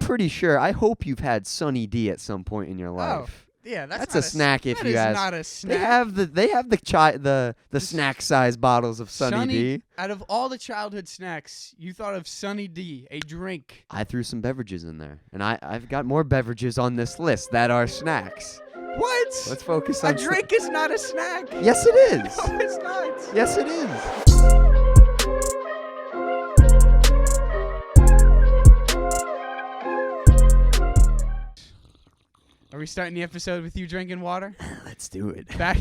pretty sure. I hope you've had Sunny D at some point in your life. Yeah, that's a snack if you ask. That is not a snack. They have the snack size bottles of Sunny D. Out of all the childhood snacks, you thought of Sunny D, a drink. I threw some beverages in there, and I've got more beverages on this list that are snacks. What? Let's focus on a drink is not a snack. Yes, it is. No, it's not. Yes, it is. Are we starting the episode with you drinking water? Let's do it. Back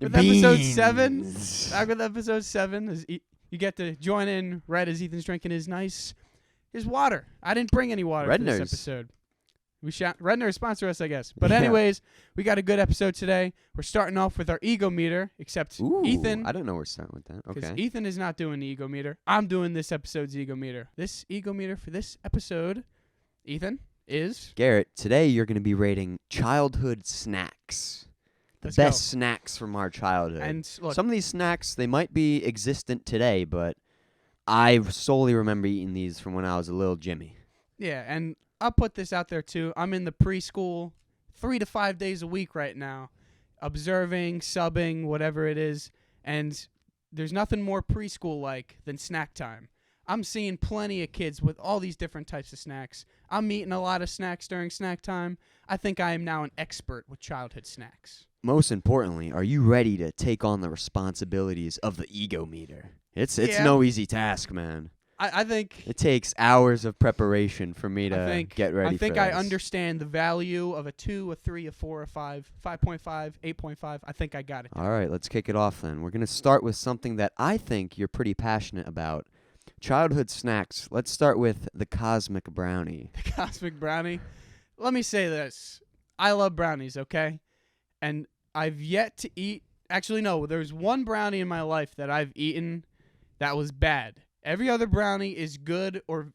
with episode 7. Back with episode 7. As you get to join in right as Ethan's drinking his water. I didn't bring any water for this episode. Redner sponsor us, I guess. But anyways, we got a good episode today. We're starting off with our ego meter, except Ethan. I don't know we're starting with that. Okay. Because Ethan is not doing the ego meter. I'm doing this episode's ego meter. This ego meter for this episode, Ethan, is... Garrett, today you're going to be rating childhood snacks. The best snacks from our childhood. And look, some of these snacks, they might be existent today, but I solely remember eating these from when I was a little Jimmy. Yeah, and I'll put this out there too. I'm in the preschool 3 to 5 days a week right now, observing, subbing, whatever it is, and there's nothing more preschool-like than snack time. I'm seeing plenty of kids with all these different types of snacks. I'm eating a lot of snacks during snack time. I think I am now an expert with childhood snacks. Most importantly, are you ready to take on the responsibilities of the ego meter? It's no easy task, man. I think it takes hours of preparation for me to get ready for this. I think I understand the value of a 2, a 3, a 4, a 5, 5.5, 8.5. I think I got it. All right, let's kick it off then. We're going to start with something that I think you're pretty passionate about. Childhood snacks. Let's start with the Cosmic Brownie. The Cosmic Brownie? Let me say this. I love brownies, okay? And I've yet to eat... Actually, no. There's one brownie in my life that I've eaten that was bad. Every other brownie is good or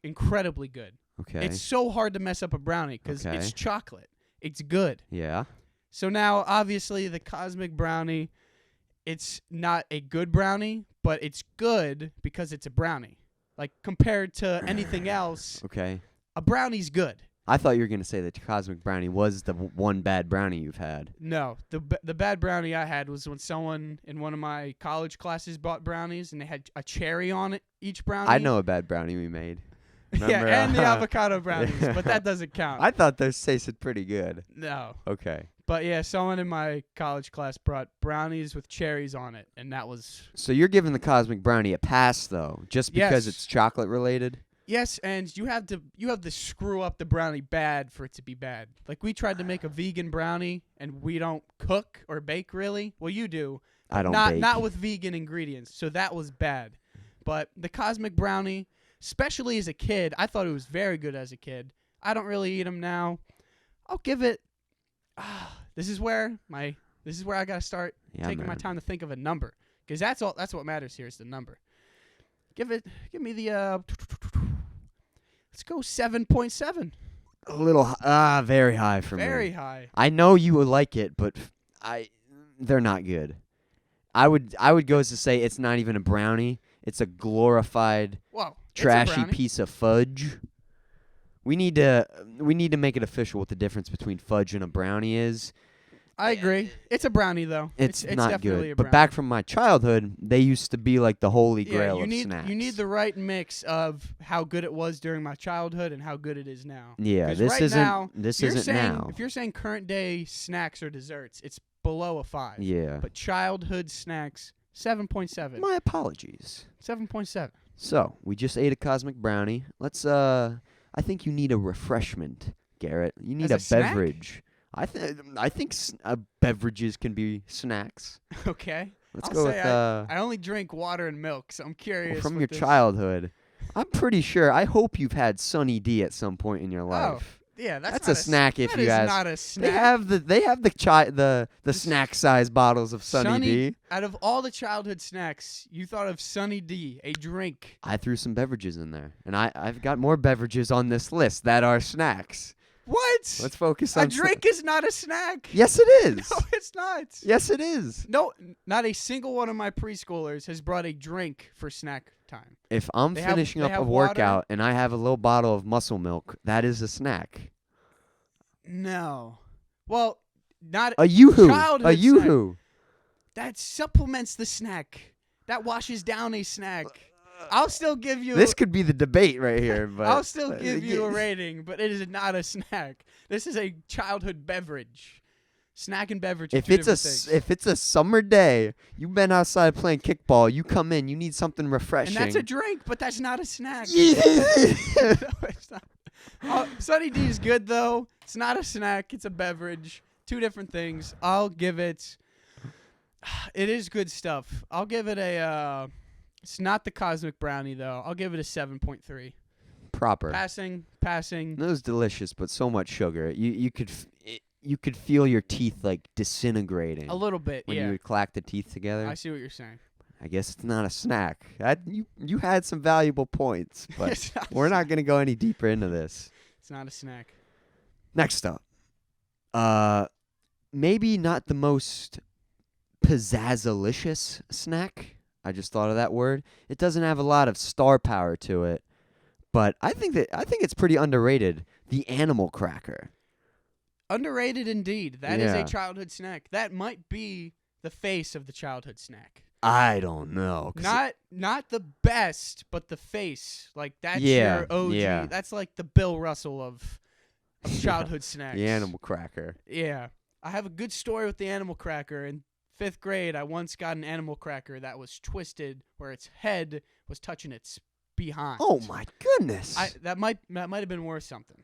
incredibly good. Okay. It's so hard to mess up a brownie because it's chocolate. It's good. Yeah. So now, obviously, the Cosmic Brownie, it's not a good brownie, but it's good because it's a brownie. Like, compared to anything else, a brownie's good. I thought you were going to say that Cosmic Brownie was the one bad brownie you've had. No. The bad brownie I had was when someone in one of my college classes bought brownies, and they had a cherry on it, each brownie. I know a bad brownie we made. Remember, yeah, and the avocado brownies, but that doesn't count. I thought those tasted pretty good. No. Okay. But yeah, someone in my college class brought brownies with cherries on it, and that was... So you're giving the Cosmic Brownie a pass, though, just because it's chocolate related? Yes, and you have to screw up the brownie bad for it to be bad. Like, we tried to make a vegan brownie, and we don't cook or bake, really. Well, you do. I don't bake. Not with vegan ingredients, so that was bad. But the Cosmic Brownie, especially as a kid, I thought it was very good as a kid. I don't really eat them now. I'll give it... This is where I got to start taking my time to think of a number, because that's what matters here is the number. Give me the let's go 7.7. A little very high for me. Very high. I know you would like it, but they're not good. I would go as to say it's not even a brownie. It's a glorified trashy piece of fudge. We need to make it official what the difference between fudge and a brownie is. I agree. It's a brownie, though. It's not definitely good. A brownie. But back from my childhood, they used to be like the holy grail of snacks. You need the right mix of how good it was during my childhood and how good it is now. Yeah, this isn't now. If you're saying current day snacks or desserts, it's below a 5. Yeah. But childhood snacks, 7.7. My apologies. 7.7. So, we just ate a Cosmic Brownie. Let's I think you need a refreshment, Garrett. You need a beverage. I think beverages can be snacks. Okay. Let's go with... I only drink water and milk, so I'm curious. From your childhood. I'm pretty sure. I hope you've had Sunny D at some point in your life. Yeah, that's a snack if you ask. That is not a snack. They have the snack size bottles of Sunny D. Out of all the childhood snacks, you thought of Sunny D, a drink. I threw some beverages in there, and I've got more beverages on this list that are snacks. What? Let's focus on a drink is not a snack. Yes, it is. No, it's not. Yes, it is. No, not a single one of my preschoolers has brought a drink for snack time. If I'm finishing up a workout and I have a little bottle of muscle milk, that is a snack. No. Well, not a yoo-hoo. Childhood A yoo-hoo. Snack. That supplements the snack. That washes down a snack. I'll still give you... This could be the debate right here. But I'll still give you a rating, but it is not a snack. This is a childhood beverage. Snack and beverage. If it's a summer day, you've been outside playing kickball, you come in, you need something refreshing. And that's a drink, but that's not a snack. No, it's not. Sunny D is good, though. It's not a snack. It's a beverage. Two different things. I'll give it... It is good stuff. I'll give it a... It's not the Cosmic Brownie, though. I'll give it a 7.3. Proper. Passing. It was delicious, but so much sugar. You could feel your teeth, like, disintegrating. A little bit, when you would clack the teeth together. I see what you're saying. I guess it's not a snack. You had some valuable points, but we're not going to go any deeper into this. It's not a snack. Next up. Maybe not the most pizzazalicious snack. I just thought of that word. It doesn't have a lot of star power to it, but I think it's pretty underrated. The animal cracker. Underrated indeed. That is a childhood snack. That might be the face of the childhood snack. I don't know. Not the best, but the face. Like that's your OG. Yeah. That's like the Bill Russell of childhood snacks. The animal cracker. Yeah. I have a good story with the animal cracker. In 5th grade, I once got an animal cracker that was twisted where its head was touching its behind. Oh my goodness. That might have been worth something.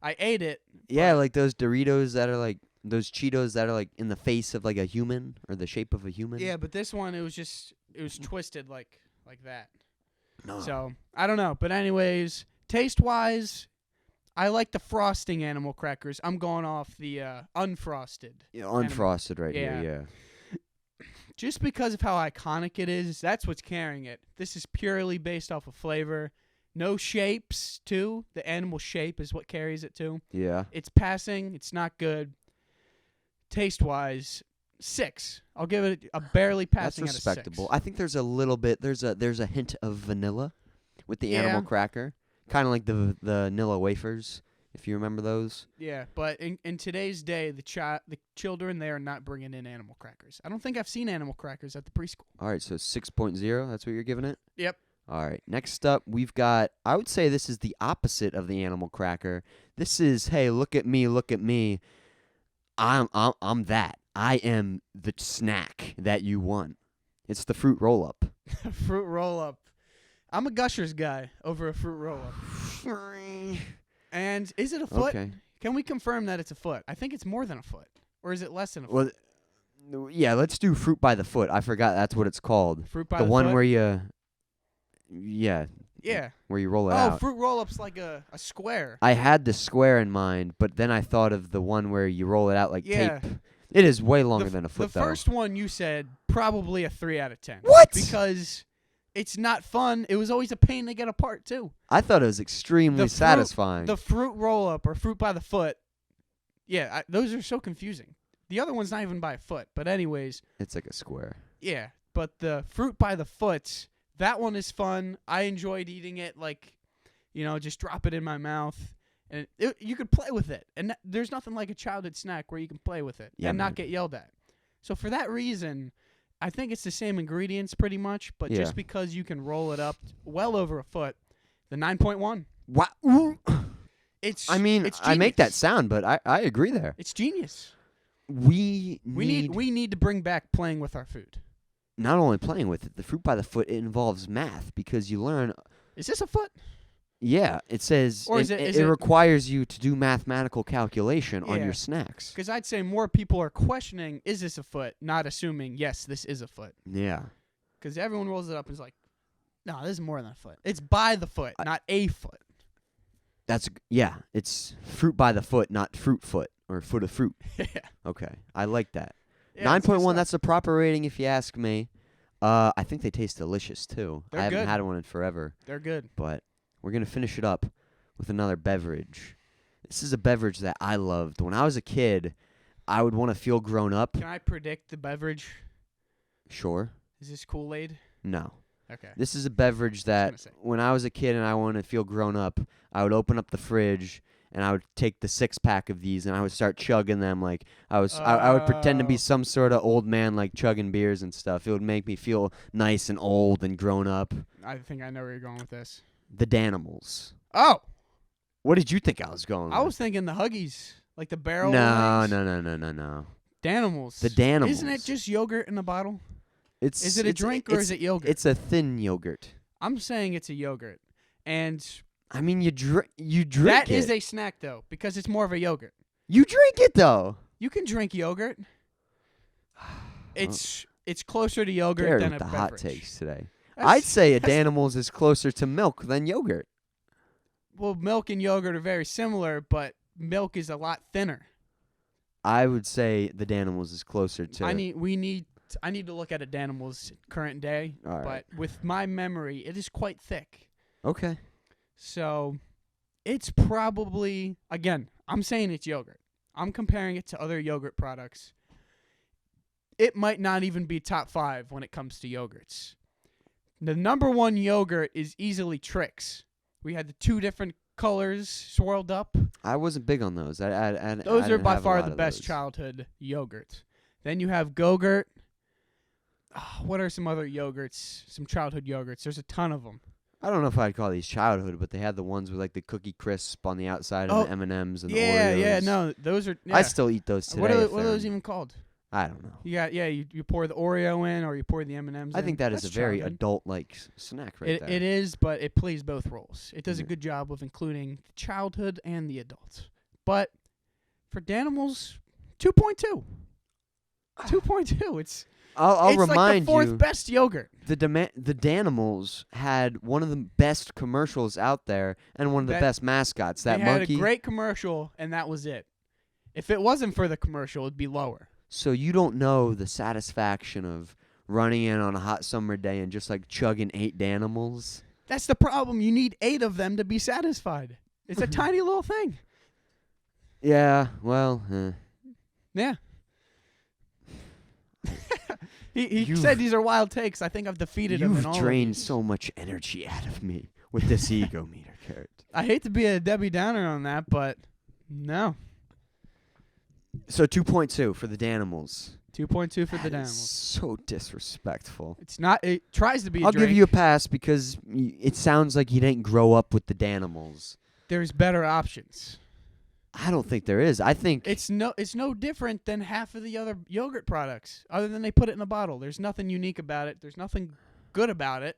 I ate it. Yeah, like those Doritos that are like those Cheetos that are like in the face of like a human or the shape of a human. Yeah, but this one it was twisted like that. No. So, I don't know, but anyways, taste-wise, I like the frosting animal crackers. I'm going off the unfrosted. Yeah, unfrosted right here, yeah. Just because of how iconic it is, that's what's carrying it. This is purely based off of flavor. No shapes, too. The animal shape is what carries it, too. Yeah. It's passing. It's not good. Taste-wise, 6. I'll give it a barely passing That's out of 6. respectable. I think there's a little bit, there's a hint of vanilla with the animal cracker. Kind of like the vanilla wafers, if you remember those. Yeah, but in today's day, the children, they are not bringing in animal crackers. I don't think I've seen animal crackers at the preschool. All right, so 6.0, that's what you're giving it? Yep. All right, next up, we've got, I would say this is the opposite of the animal cracker. This is, hey, look at me, look at me. I'm that. I am the snack that you want. It's the fruit roll-up. Fruit roll-up. I'm a Gushers guy over a fruit roll-up. And is it a foot? Okay. Can we confirm that it's a foot? I think it's more than a foot. Or is it less than a foot? Well, yeah, let's do fruit by the foot. I forgot that's what it's called. Fruit by the foot? The one foot? where you... Yeah. Yeah. Where you roll it out. Oh, fruit roll-up's like a square. I had the square in mind, but then I thought of the one where you roll it out like tape. Yeah. It is way longer than a foot, The though. first one you said, probably a 3 out of 10. What? Because it's not fun. It was always a pain to get apart, too. I thought it was extremely satisfying. The fruit roll-up or fruit by the foot, yeah, those are so confusing. The other one's not even by a foot. But anyways. It's like a square. Yeah, but the fruit by the foot, that one is fun. I enjoyed eating it, like, just drop it in my mouth. And you could play with it. And there's nothing like a childhood snack where you can play with it and not get yelled at. So for that reason, I think it's the same ingredients pretty much, but just because you can roll it up well over a foot, the 9.1. Wow. It's I make that sound, but I agree there. It's genius. We need to bring back playing with our food. Not only playing with it, the fruit by the foot, it involves math because you learn. Is this a foot? Yeah, it says or it requires you to do mathematical calculation on your snacks. Because I'd say more people are questioning, is this a foot, not assuming, yes, this is a foot. Yeah. Because everyone rolls it up and is like, no, this is more than a foot. It's by the foot, not a foot. It's fruit by the foot, not fruit foot or foot of fruit. Yeah. Okay, I like that. Yeah, 9.1, that's the proper rating if you ask me. I think they taste delicious too. They're I haven't good. had one in forever. They're good. But we're going to finish it up with another beverage. This is a beverage that I loved. When I was a kid, I would want to feel grown up. Can I predict the beverage? Sure. Is this Kool-Aid? No. Okay. This is a beverage that when I was a kid and I wanted to feel grown up, I would open up the fridge and I would take the 6-pack of these and I would start chugging them like I would pretend to be some sort of old man like chugging beers and stuff. It would make me feel nice and old and grown up. I think I know where you're going with this. The Danimals. Oh. What did you think I was going with? I was thinking the Huggies, like the barrel. No. Danimals. The Danimals. Isn't it just yogurt in a bottle? Is it a drink or is it yogurt? It's a thin yogurt. I'm saying it's a yogurt. And I mean, you drink that it. is a snack, though, because it's more of a yogurt. You drink it, though. You can drink yogurt. It's closer to yogurt Garrett than with a the beverage. hot takes today. I'd say a Danimals is closer to milk than yogurt. Well, milk and yogurt are very similar, but milk is a lot thinner. I would say the Danimals is closer to. I need to look at a Danimals current day, All right. but with my memory, it is quite thick. Okay. So, it's probably, again, I'm saying it's yogurt. I'm comparing it to other yogurt products. It might not even be top 5 when it comes to yogurts. The number 1 yogurt is easily Trix. We had the 2 different colors swirled up. I wasn't big on those. Those are by far the best childhood yogurts. Then you have Go-Gurt. What are some other yogurts? Some childhood yogurts. There's a ton of them. I don't know if I'd call these childhood, but they had the ones with like the cookie crisp on the outside and the M&Ms and the Oreos. Yeah, no, those are. Yeah. I still eat those today. What are those even called? I don't know. You pour the Oreo in or you pour the M&Ms. I think that's a very childhood. adult-like snack right there. It is, but it plays both roles. It does a good job of including the childhood and the adults. But for Danimals, 2.2. 2.2. It's remind like the 4th you, best yogurt. The Danimals had one of the best commercials out there and one of the best mascots. That they monkey. Had a great commercial, and that was it. If it wasn't for the commercial, it'd be lower. So you don't know the satisfaction of running in on a hot summer day and just like chugging 8 Danimals? That's the problem. You need 8 of them to be satisfied. It's a tiny little thing. Yeah, well, Yeah. He said these are wild takes. I think I've defeated him in all You've drained so much energy out of me with this ego meter, Garrett. I hate to be a Debbie Downer on that, but no. So 2.2 for the Danimals. 2.2 for the Danimals. So disrespectful. It's not. It tries to be a I'll drink. give you a pass because it sounds like you didn't grow up with the Danimals. There's better options. I don't think there is. I think it's no different than half of the other yogurt products, other than they put it in a bottle. There's nothing unique about it. There's nothing good about it.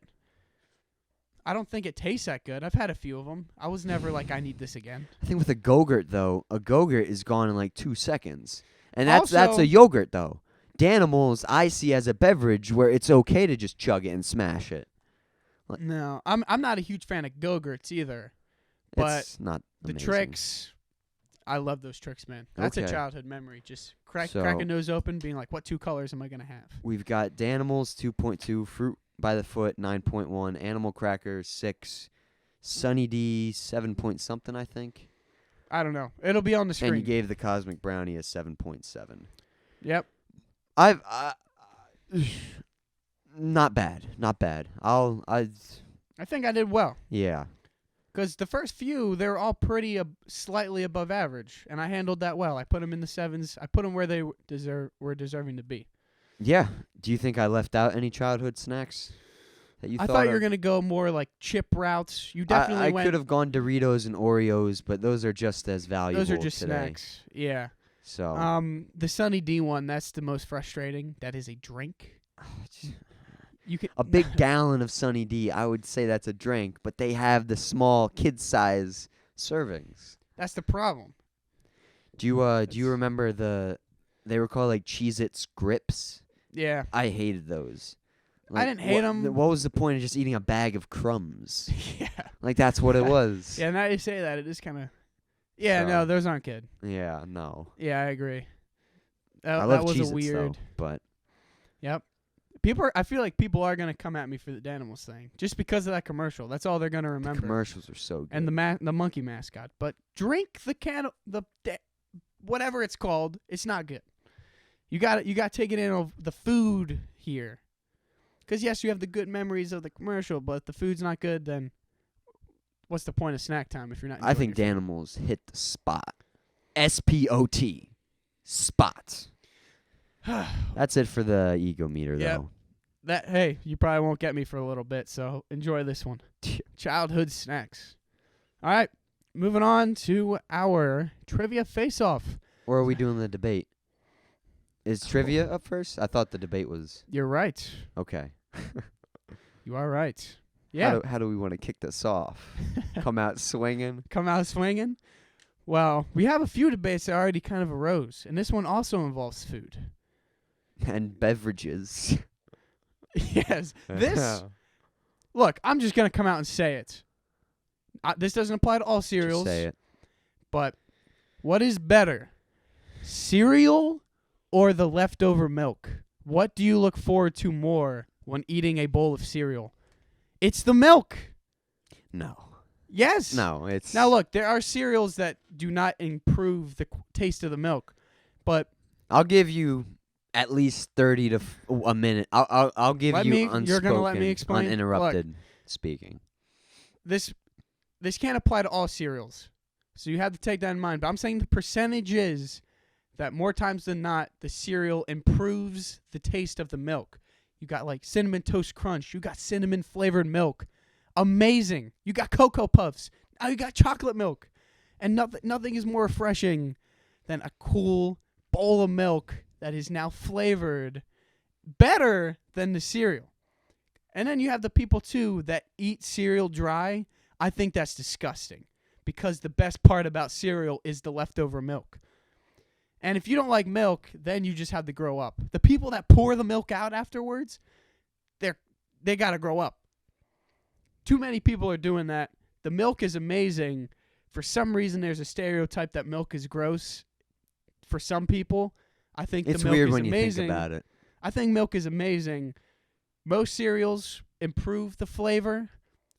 I don't think it tastes that good. I've had a few of them. I was never like, I need this again. I think with a Go-Gurt, though, a Go-Gurt is gone in like 2 seconds. And that's Also, a yogurt, though. Danimals, I see as a beverage where it's okay to just chug it and smash it. No, I'm not a huge fan of Go-Gurts either. But it's not the amazing. Trix, I love those Trix, man. That's a childhood memory. Just crack a nose open, being like, what 2 colors am I going to have? We've got Danimals, 2.2, Fruit by the Foot, 9.1, Animal Cracker, 6, Sunny D, 7 point something, I think. I don't know. It'll be on the screen. And you gave the Cosmic Brownie a 7.7. Yep. Not bad. I think I did well. Yeah. Because the first few, they're all pretty slightly above average, and I handled that well. I put them in the 7s. I put them where they were deserving to be. Yeah. Do you think I left out any childhood snacks that you thought? I thought you were going to go more like chip routes. You definitely I could have gone Doritos and Oreos, but those are just as valuable Those are just today. snacks. Yeah. So. The Sunny D one, that's the most frustrating. That is a drink. A big gallon of Sunny D, I would say that's a drink, but they have the small kid-size servings. That's the problem. Do you remember they were called like Cheez-Its Grips? Yeah. I hated those. I didn't hate them. What was the point of just eating a bag of crumbs? Yeah. Like that's what it was. Yeah, now you say that, it is kind of... Yeah, no, those aren't good. Yeah, no. Yeah, I agree. I love that was Cheez-Its, a weird... though, but... Yep. I feel like people are gonna come at me for the Danimals thing just because of that commercial. That's all they're gonna remember. The commercials are so good. And the monkey mascot. But drink the can whatever it's called. It's not good. You got to take it in of the food here. Because yes, you have the good memories of the commercial, but if the food's not good, then what's the point of snack time if you're not? I think Danimals hit the spot. S-P-O-T. Spot. That's it for the ego meter, though. Hey, you probably won't get me for a little bit, so enjoy this one. Childhood snacks. All right, moving on to our trivia face-off. Or are we doing the debate? Is trivia up first? I thought the debate was... You're right. Okay. You are right. Yeah. How do we want to kick this off? Come out swinging? Come out swinging? Well, we have a few debates that already kind of arose, and this one also involves food. And beverages. Yes. Look, I'm just going to come out and say it. This doesn't apply to all cereals. Just say it. But what is better, cereal or the leftover milk? What do you look forward to more when eating a bowl of cereal? It's the milk. No. Yes. No, it's... Now, look, there are cereals that do not improve the taste of the milk, but... I'll give you at least 30 to a minute. I'll give you unspoken, you're gonna let me explain? uninterrupted speaking. This can't apply to all cereals, so you have to take that in mind. But I'm saying the percentage is that more times than not, the cereal improves the taste of the milk. You got like Cinnamon Toast Crunch. You got cinnamon flavored milk. Amazing. You got Cocoa Puffs. Now you got chocolate milk. And nothing is more refreshing than a cool bowl of milk that is now flavored better than the cereal. And then you have the people, too, that eat cereal dry. I think that's disgusting because the best part about cereal is the leftover milk. And if you don't like milk, then you just have to grow up. The people that pour the milk out afterwards, they got to grow up. Too many people are doing that. The milk is amazing. For some reason, there's a stereotype that milk is gross. For some people, I think it's the milk weird is when amazing. You think about it. I think milk is amazing. Most cereals improve the flavor.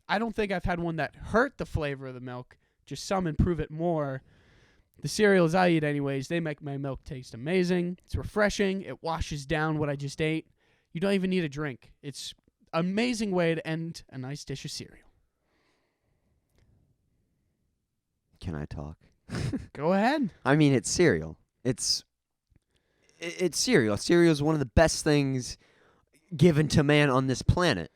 I don't think I've had one that hurt the flavor of the milk. Just some improve it more. The cereals I eat anyways, they make my milk taste amazing. It's refreshing. It washes down what I just ate. You don't even need a drink. It's an amazing way to end a nice dish of cereal. Can I talk? Go ahead. I mean, it's cereal. It's cereal. Cereal is one of the best things given to man on this planet.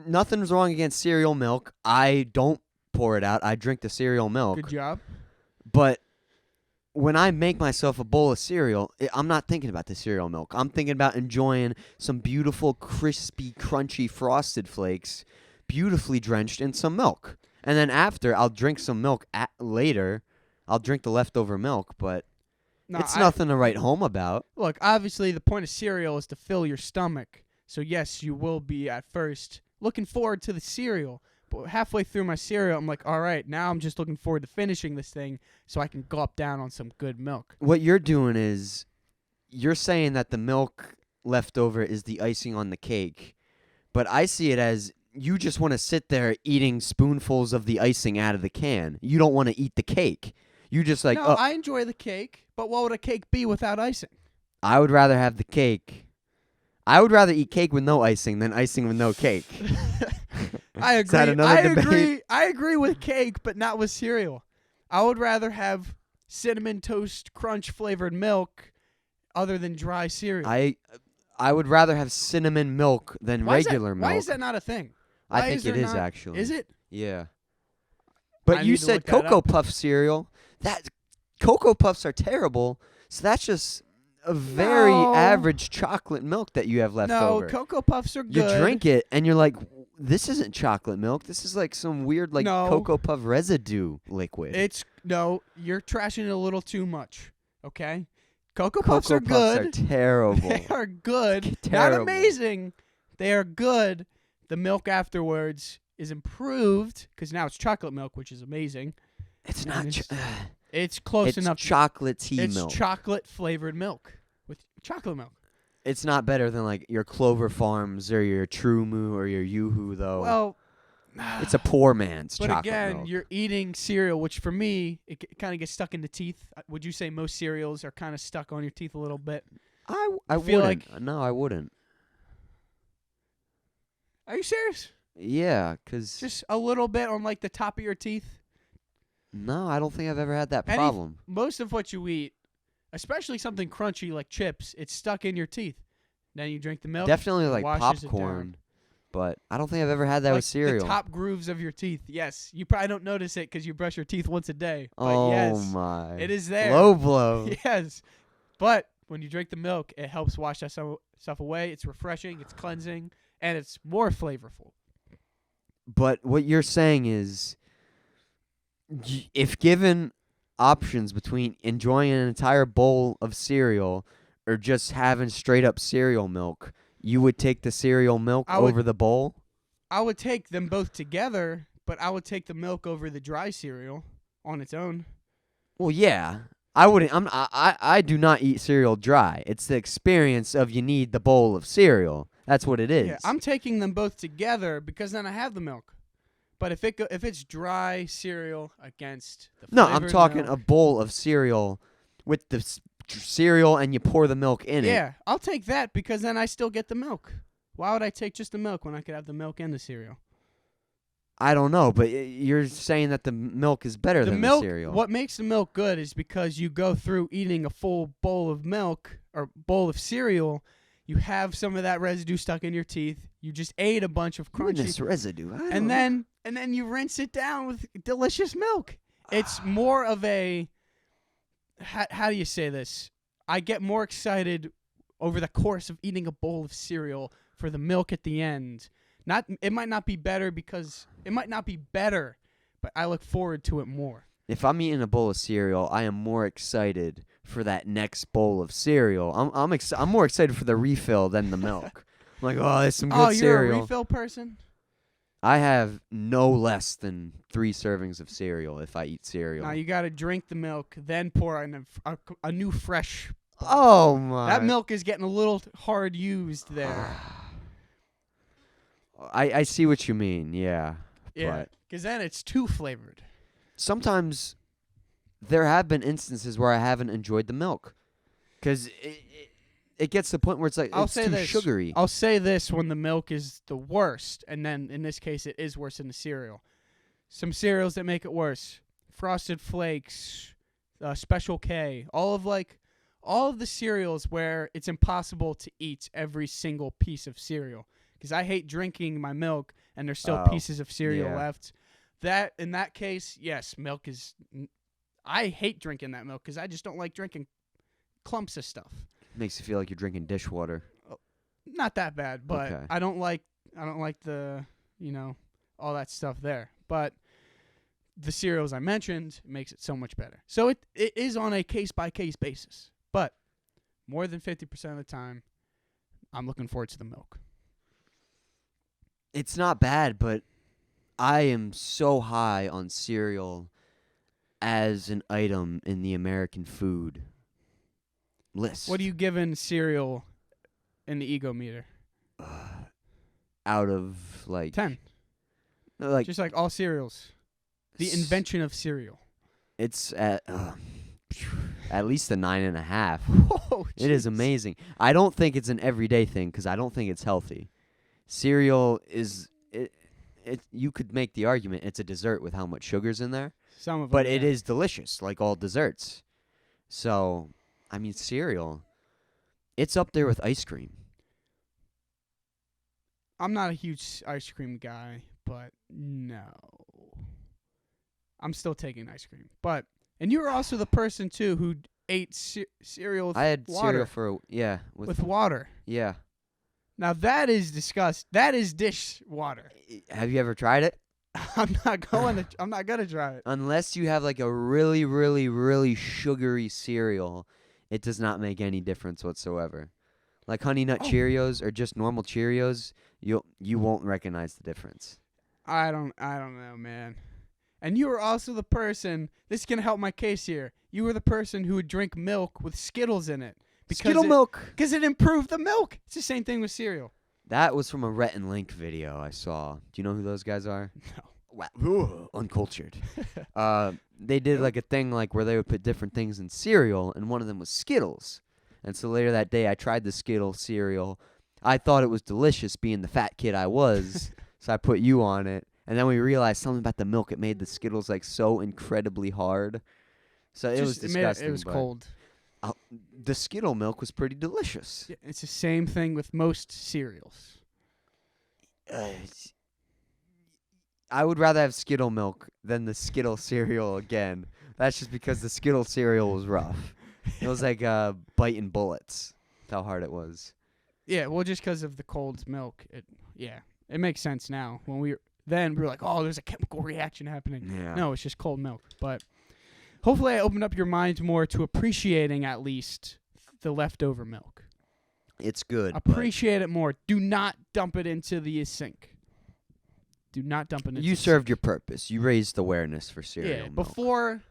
Nothing's wrong against cereal milk. I don't pour it out. I drink the cereal milk. Good job. But when I make myself a bowl of cereal, I'm not thinking about the cereal milk. I'm thinking about enjoying some beautiful, crispy, crunchy Frosted Flakes, beautifully drenched in some milk. And then after, I'll drink some milk later. I'll drink the leftover milk, but it's nothing to write home about. Look, obviously, the point of cereal is to fill your stomach. So, yes, you will be at first looking forward to the cereal. But halfway through my cereal, I'm like, all right, now I'm just looking forward to finishing this thing so I can gulp down on some good milk. What you're doing is you're saying that the milk leftover is the icing on the cake. But I see it as you just want to sit there eating spoonfuls of the icing out of the can. You don't want to eat the cake. You just like, no, I enjoy the cake, but what would a cake be without icing? I would rather have the cake. I would rather eat cake with no icing than icing with no cake. I agree. Is that another debate? I agree with cake, but not with cereal. I would rather have Cinnamon Toast Crunch flavored milk other than dry cereal. I would rather have cinnamon milk than regular milk. Why is that not a thing? I think it is actually. Is it? Yeah. But you said Cocoa Puff cereal. That Cocoa Puffs are terrible. So that's just a very average chocolate milk that you have left over. No, Cocoa Puffs are good. You drink it and you're like, this isn't chocolate milk. This is like some weird Cocoa Puff residue liquid. You're trashing it a little too much. Okay? Cocoa Puffs are good. Cocoa Puffs are terrible. They are good. Terrible. Not amazing. They are good. The milk afterwards is improved because now it's chocolate milk, which is amazing. It's not. It's close enough. It's chocolate tea milk. It's chocolate flavored milk with chocolate milk. It's not better than like your Clover Farms or your True Moo or your Yoo-Hoo, though. Well, it's a poor man's but chocolate again, milk. you're eating cereal, which for me, it kind of gets stuck in the teeth. Would you say most cereals are kind of stuck on your teeth a little bit? I feel wouldn't. like- No, I wouldn't. Are you serious? Yeah, 'cause Just a little bit on like the top of your teeth. no, I don't think I've ever had that problem. Most of what you eat, especially something crunchy like chips, it's stuck in your teeth. Then you drink the milk. Definitely it like washes it popcorn, down. but I don't think I've ever had that Like with cereal. the top grooves of your teeth. Yes, you probably don't notice it because you brush your teeth once a day. But oh yes, my! it is there. Low blow. Yes, but when you drink the milk, it helps wash that stuff away. It's refreshing, it's cleansing, and it's more flavorful. But what you're saying is, if given options between enjoying an entire bowl of cereal or just having straight up cereal milk, you would take the cereal milk over the bowl? I would take them both together, but I would take the milk over the dry cereal on its own. Well, yeah. I wouldn't. I do not eat cereal dry. It's the experience of you need the bowl of cereal. That's what it is. Yeah, I'm taking them both together because then I have the milk. But if it's dry cereal against the No, I'm flavored talking milk, a bowl of cereal with the cereal and you pour the milk in it. Yeah, I'll take that because then I still get the milk. Why would I take just the milk when I could have the milk and the cereal? I don't know, but you're saying that the milk is better than the cereal. What makes the milk good is because you go through eating a full bowl of milk or bowl of cereal. You have some of that residue stuck in your teeth. You just ate a bunch of crunchy This residue. and then you rinse it down with delicious milk. It's more of a how do you say this? I get more excited over the course of eating a bowl of cereal for the milk at the end. It might not be better, but I look forward to it more. If I'm eating a bowl of cereal, I am more excited for that next bowl of cereal. I'm more excited for the refill than the milk. I'm like, oh, there's some good cereal. You're a refill person? I have no less than 3 servings of cereal if I eat cereal. Now you got to drink the milk, then pour in a new fresh. Oh my! That milk is getting a little hard used there. I see what you mean. Yeah. Yeah, because then it's too flavored. Sometimes there have been instances where I haven't enjoyed the milk because it gets to the point where it's like it's too sugary. I'll say this when the milk is the worst, and then in this case it is worse than the cereal. Some cereals that make it worse: Frosted Flakes, Special K, all of the cereals where it's impossible to eat every single piece of cereal. Because I hate drinking my milk and there's still pieces of cereal left. That in that case, yes, milk is. I hate drinking that milk because I just don't like drinking clumps of stuff. Makes you feel like you're drinking dishwater. Not that bad, but okay. I don't like the all that stuff there. But the cereals I mentioned makes it so much better. So it is on a case by case basis, but more than 50% of the time, I'm looking forward to the milk. It's not bad, but I am so high on cereal as an item in the American food list. What are you giving cereal in the ego meter? Out of 10. Just like all cereals. The invention of cereal. It's at least a 9.5. Whoa, it is amazing. I don't think it's an everyday thing because I don't think it's healthy. Cereal is it. You could make the argument it's a dessert with how much sugar's in there. Some of them, but it is delicious, like all desserts. So, I mean, cereal. It's up there with ice cream. I'm not a huge ice cream guy, but no. I'm still taking ice cream. And you were also the person, too, who ate cereal with water. I had cereal with water. Yeah. Now, that is disgusting. That is dish water. Have you ever tried it? I'm not going to try it. Unless you have like a really, really, really sugary cereal, it does not make any difference whatsoever. Like Honey Nut Cheerios or just normal Cheerios, you won't recognize the difference. I don't know, man. And you were also the person, this is going to help my case here. You were the person who would drink milk with Skittles in it. Skittle milk. Because it improved the milk. It's the same thing with cereal. That was from a Rhett and Link video I saw. Do you know who those guys are? No. Wow. Uncultured. They did like a thing like where they would put different things in cereal, and one of them was Skittles. And so later that day, I tried the Skittle cereal. I thought it was delicious, being the fat kid I was. So I put you on it, and then we realized something about the milk. It made the Skittles like so incredibly hard. So it was disgusting. It was cold. The Skittle milk was pretty delicious. Yeah, it's the same thing with most cereals. I would rather have Skittle milk than the Skittle cereal again. That's just because the Skittle cereal was rough. It was like biting bullets. That's how hard it was. Yeah, well, just because of the cold milk, it makes sense now. When we were like, oh, there's a chemical reaction happening. Yeah. No, it's just cold milk. But hopefully I opened up your mind more to appreciating at least the leftover milk. It's good. Appreciate it more. Do not dump it into the sink. Do not dump it into the sink. You served your purpose. You raised awareness for cereal milk. Before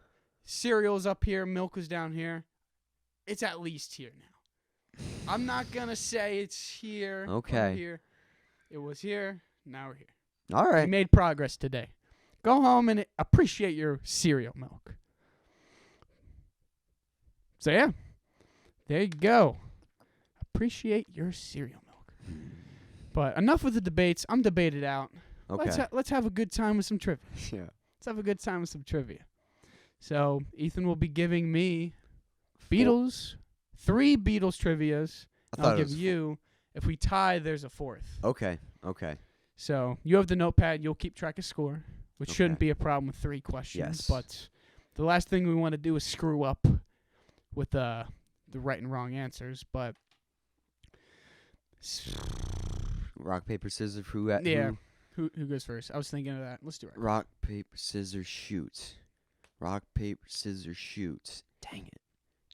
cereal's up here, milk was down here. It's at least here now. I'm not going to say it's here. Okay. Here. It was here. Now we're here. All right. We made progress today. Go home and appreciate your cereal milk. So, yeah. There you go. Appreciate your cereal milk. But enough with the debates. I'm debated out. Okay. Let's have a good time with some trivia. Yeah. Let's have a good time with some trivia. So, Ethan will be giving me Beatles, 3 Beatles trivias. I'll give you, if we tie, there's a 4th. Okay. So, you have the notepad. You'll keep track of score, which shouldn't be a problem with 3 questions. Yes. But the last thing we want to do is screw up with the right and wrong answers. But rock, paper, scissors, who goes first? I was thinking of that. Let's do it. Rock, paper, scissors, shoot. Rock, paper, scissors, shoot. Dang it.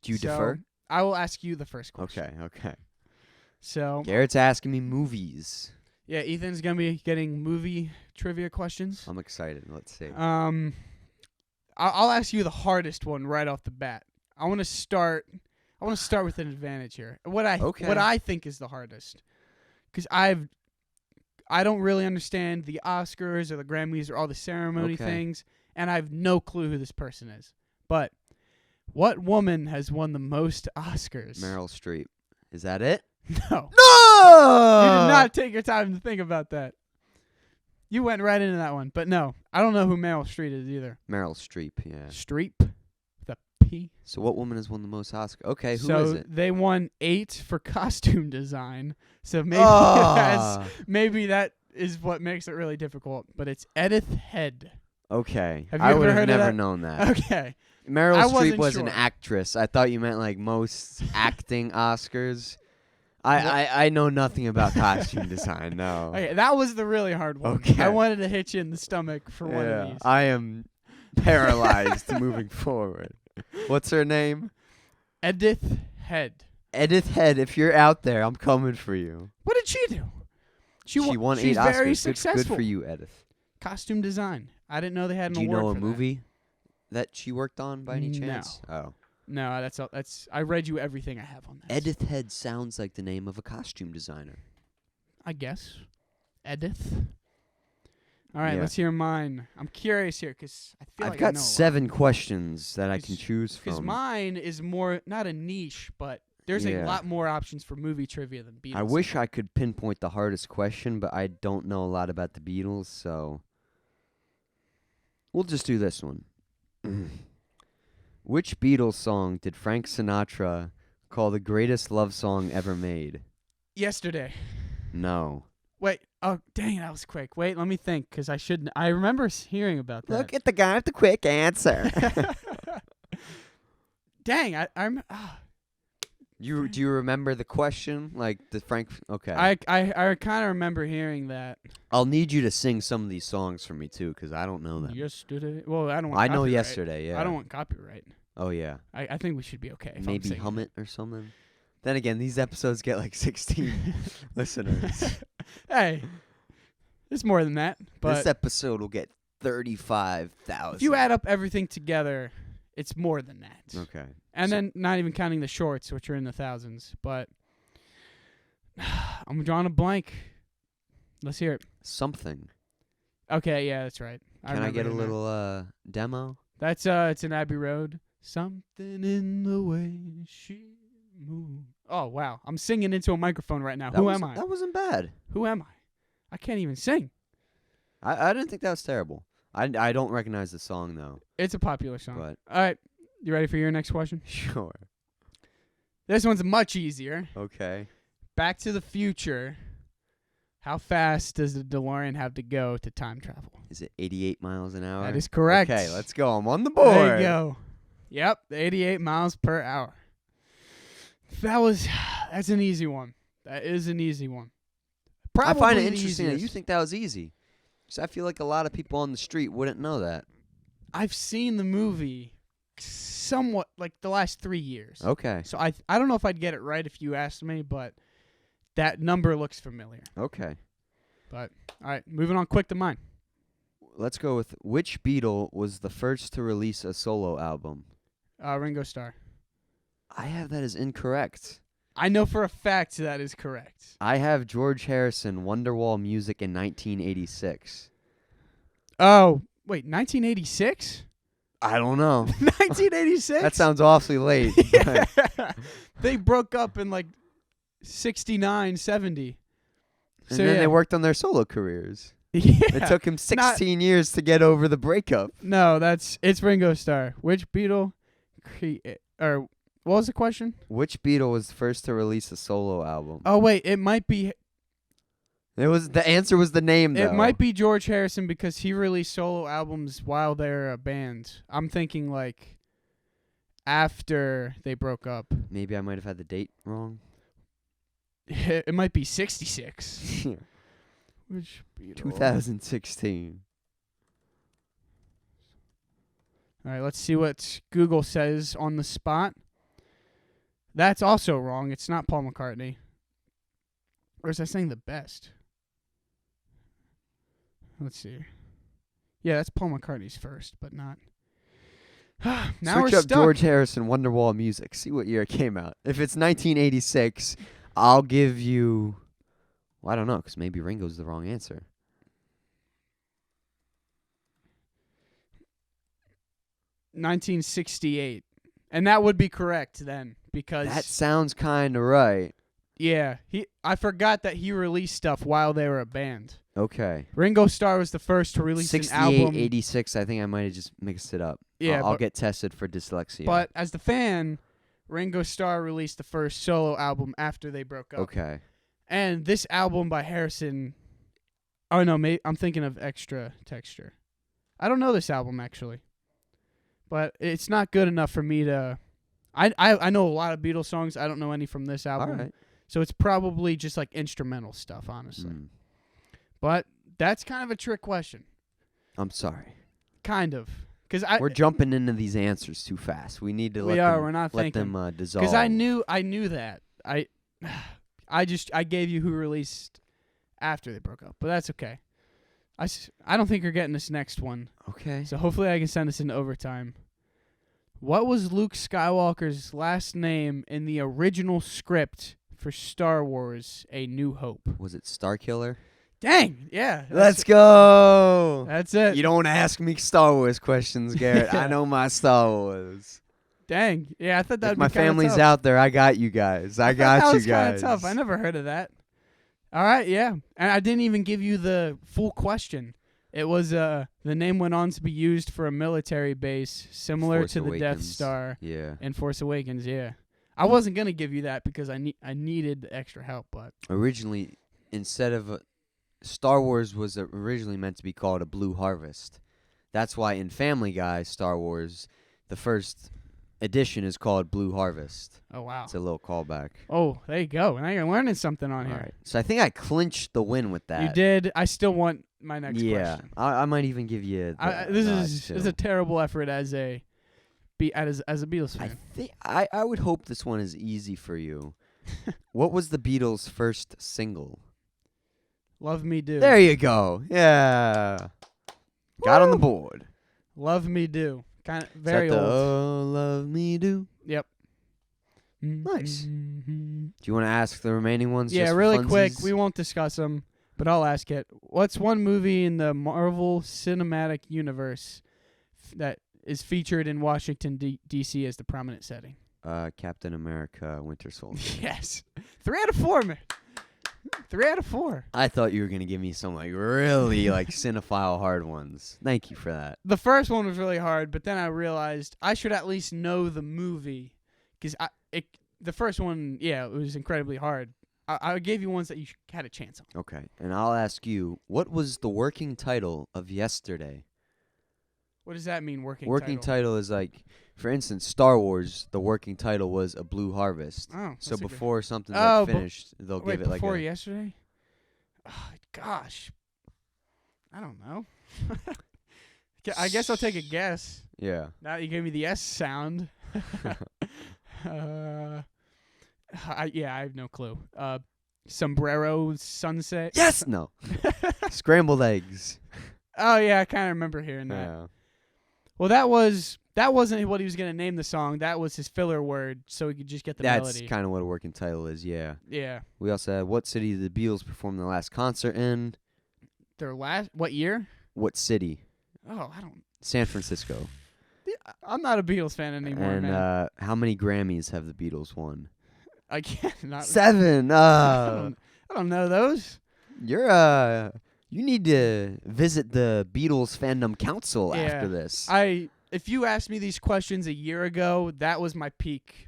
Do you defer? I will ask you the first question. Okay. So Garrett's asking me movies. Yeah, Ethan's going to be getting movie trivia questions. I'm excited. Let's see. I'll ask you the hardest one right off the bat. I want to start with an advantage here. What I think is the hardest. Cuz I don't really understand the Oscars or the Grammys or all the ceremony things, and I have no clue who this person is. But what woman has won the most Oscars? Meryl Streep. Is that it? No. No! You did not take your time to think about that. You went right into that one. But no, I don't know who Meryl Streep is either. Meryl Streep, yeah. Streep? With a P? So what woman has won the most Oscars? Okay, who is it? So they won 8 for costume design. So maybe that is what makes it really difficult. But it's Edith Head. Okay. Have you ever heard of that? I would have never known that. Okay. Meryl Streep was an actress. I thought you meant like most acting Oscars. I know nothing about costume design, no. Okay, that was the really hard one. Okay. I wanted to hit you in the stomach for one of these. I am paralyzed moving forward. What's her name? Edith Head. Edith Head, if you're out there, I'm coming for you. What did she do? She won 8 Oscars. Very successful. Good for you, Edith. Costume design. I didn't know they had an award for that. Do you know a movie that she worked on by any chance? No. Oh. No, that's. I read you everything I have on that. Edith Head sounds like the name of a costume designer. I guess. Edith. All right, let's hear mine. I'm curious here because I feel I've got 7 questions that I can choose from. Because mine is more not a niche, but there's a lot more options for movie trivia than Beatles. I wish I could pinpoint the hardest question, but I don't know a lot about the Beatles, so we'll just do this one. Which Beatles song did Frank Sinatra call the greatest love song ever made? Yesterday. No. Wait. Oh, dang, that was quick. Wait, let me think, because I shouldn't. I remember hearing about that. Look at the guy with the quick answer. Dang, I'm. Do you remember the question? Like the Frank? Okay. I kind of remember hearing that. I'll need you to sing some of these songs for me too, because I don't know them. Yesterday. Well, I don't want. I know Yesterday. Yeah. I don't want copyright. Oh yeah. I think we should be okay. Maybe hum it or something. Then again, these episodes get like 16 listeners. Hey, it's more than that. But this episode will get 35,000. If you add up everything together, it's more than that. Okay. And then not even counting the shorts, which are in the thousands. But I'm drawing a blank. Let's hear it. Something. Okay, yeah, that's right. Can I get a little demo? That's it's an Abbey Road. Something in the way she moves. Oh wow, I'm singing into a microphone right now. Who am I? That wasn't bad. Who am I? I can't even sing. I didn't think that was terrible. I don't recognize the song though. It's a popular song. But all right, you ready for your next question? Sure. This one's much easier. Okay. Back to the Future. How fast does the DeLorean have to go to time travel? Is it 88 miles an hour? That is correct. Okay, let's go. I'm on the board. There you go. Yep, 88 miles per hour. That's an easy one. That is an easy one. Probably I find it interesting that you think that was easy. Because I feel like a lot of people on the street wouldn't know that. I've seen the movie somewhat like the last 3 years. Okay. So I don't know if I'd get it right if you asked me, but that number looks familiar. Okay. But, all right, moving on quick to mine. Let's go with which Beatle was the first to release a solo album? Ringo Starr. I have that as incorrect. I know for a fact that is correct. I have George Harrison, Wonderwall Music in 1986. Oh, wait, 1986? I don't know. 1986? That sounds awfully late. Yeah. They broke up in like 69, 70. And then they worked on their solo careers. Yeah. It took him 16 years to get over the breakup. No, it's Ringo Starr. Which Beatle or what was the question? Which Beatle was first to release a solo album? Oh wait, it might be. The answer was the name though. It might be George Harrison because he released solo albums while they're a band. I'm thinking like after they broke up. Maybe I might have had the date wrong. It might be 66. Which Beatle? 2016. All right, let's see what Google says on the spot. That's also wrong. It's not Paul McCartney. Or is I saying the best? Let's see. Yeah, that's Paul McCartney's first, but not. Now Switch we're up stuck. George Harrison, Wonderwall Music. See what year it came out. If it's 1986, I'll give you... Well, I don't know, because maybe Ringo's the wrong answer. $1968. And that would be correct then, because... That sounds kind of right. Yeah, I forgot that he released stuff while they were a band. Okay. Ringo Starr was the first to release an 68, album. 86, I think I might have just mixed it up. Yeah, I'll get tested for dyslexia. But as the fan, Ringo Starr released the first solo album after they broke up. Okay. And this album by Harrison... Oh, no, I'm thinking of Extra Texture. I don't know this album, actually. But it's not good enough for me to... I know a lot of Beatles songs. I don't know any from this album. All right. So it's probably just like instrumental stuff, honestly. But that's kind of a trick question. I'm sorry. Kind of. We're jumping into these answers too fast. We need to let them dissolve. Because I knew that. I gave you who released after they broke up, but that's okay. I don't think you're getting this next one. Okay. So hopefully I can send this into overtime. What was Luke Skywalker's last name in the original script for Star Wars: A New Hope? Was it Starkiller? Dang, yeah. Let's go. That's it. You don't ask me Star Wars questions, Garrett. I know my Star Wars. Dang. Yeah, I thought that would be my family's tough. out there, I got you guys. I got you guys. That was kind of tough. I never heard of that. All right, yeah. And I didn't even give you the full question. It was the name went on to be used for a military base similar Force to the Awakens. Death Star in Force Awakens, yeah. I wasn't going to give you that because I needed the extra help, but originally instead of Star Wars was originally meant to be called a Blue Harvest. That's why in Family Guy Star Wars the first edition is called Blue Harvest. Oh wow. It's a little callback. Oh, there you go. Now you're learning something on All here. Right. So I think I clinched the win with that. You did. I still want my next question. I might even give you this is a terrible effort as a Beatles fan. I would hope this one is easy for you. What was the Beatles' first single? Love Me Do. There you go. Yeah. Got on the board. Love Me Do. Kind of very old. Oh, love me do. Yep. Nice. Do you want to ask the remaining ones? Yeah, just for really funsies? quick. We won't discuss them, but I'll ask it. What's one movie in the Marvel Cinematic Universe that is featured in Washington, D.C. as the prominent setting? Captain America, Winter Soldier. Yes. 3 out of 4, man. 3 out of 4. I thought you were going to give me some like really like cinephile hard ones. Thank you for that. The first one was really hard, but then I realized I should at least know the movie. Because the first one, yeah, it was incredibly hard. I gave you ones that you had a chance on. Okay. And I'll ask you, what was the working title of Yesterday? What does that mean, working title is like, for instance, Star Wars, the working title was A Blue Harvest. Oh, so before something's like finished, they'll give it like before Yesterday? Oh, gosh. I don't know. I guess I'll take a guess. Yeah. Now that you gave me the S sound. I have no clue. Sombrero Sunset? Yes! No. Scrambled eggs. Oh, yeah, I kind of remember hearing that. Yeah. Well, that wasn't what he was going to name the song. That was his filler word, so he could just get the melody. That's kind of what a working title is, yeah. Yeah. We also had what city did the Beatles perform their last concert in? What year? What city? Oh, I don't. San Francisco. I'm not a Beatles fan anymore, man. And how many Grammys have the Beatles won? I can't. 7. I don't know those. You need to visit the Beatles Fandom Council after this. If you asked me these questions a year ago, that was my peak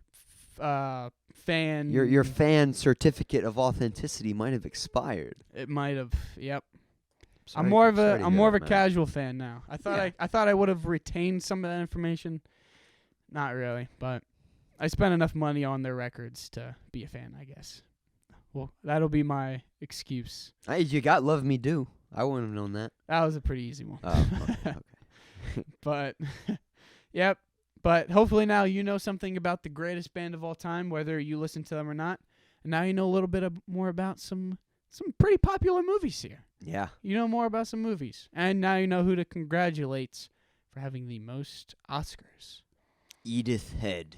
fan. Your fan certificate of authenticity might have expired. It might have. Yep. Sorry, I'm more of a casual fan now. I thought I would have retained some of that information. Not really, but I spent enough money on their records to be a fan, I guess. Well, that'll be my excuse. Hey, you got Love Me Do. I wouldn't have known that. That was a pretty easy one. Oh, okay. But, yep. But hopefully now you know something about the greatest band of all time, whether you listen to them or not. And now you know a little bit more about some pretty popular movies here. Yeah. You know more about some movies. And now you know who to congratulate for having the most Oscars. Edith Head.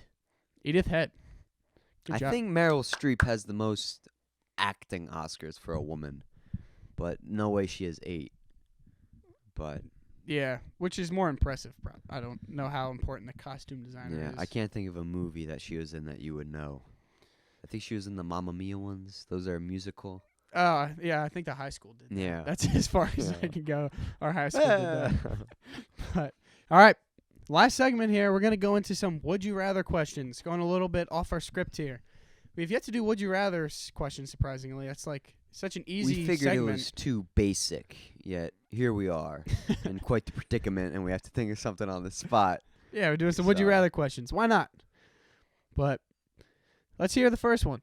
Edith Head. Good job. I think Meryl Streep has the most acting Oscars for a woman, but no way she has 8. But yeah, which is more impressive. I don't know how important the costume designer is. Yeah, I can't think of a movie that she was in that you would know. I think she was in the Mamma Mia ones. Those are musical. Yeah, I think the high school did that. Yeah. That's as far as I can go. Our high school did that. But, all right. Last segment here, we're going to go into some Would You Rather questions, going a little bit off our script here. We've yet to do Would You Rather questions, surprisingly. That's like such an easy segment. We figured it was too basic, yet here we are in quite the predicament, and we have to think of something on the spot. Yeah, we're doing some Would You Rather questions. Why not? But let's hear the first one.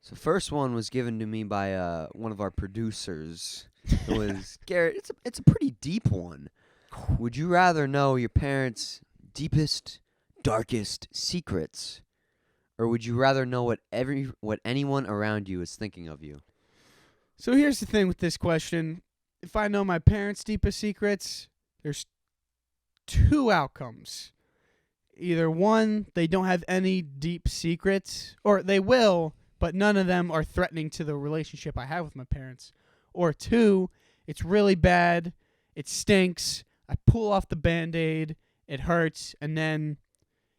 So first one was given to me by one of our producers. It was Garrett. It's a pretty deep one. Would you rather know your parents' deepest, darkest secrets, or would you rather know what anyone around you is thinking of you? So here's the thing with this question. If I know my parents' deepest secrets, there's 2 outcomes. Either one, they don't have any deep secrets, or they will, but none of them are threatening to the relationship I have with my parents. Or 2, it's really bad, it stinks, I pull off the Band-Aid, it hurts, and then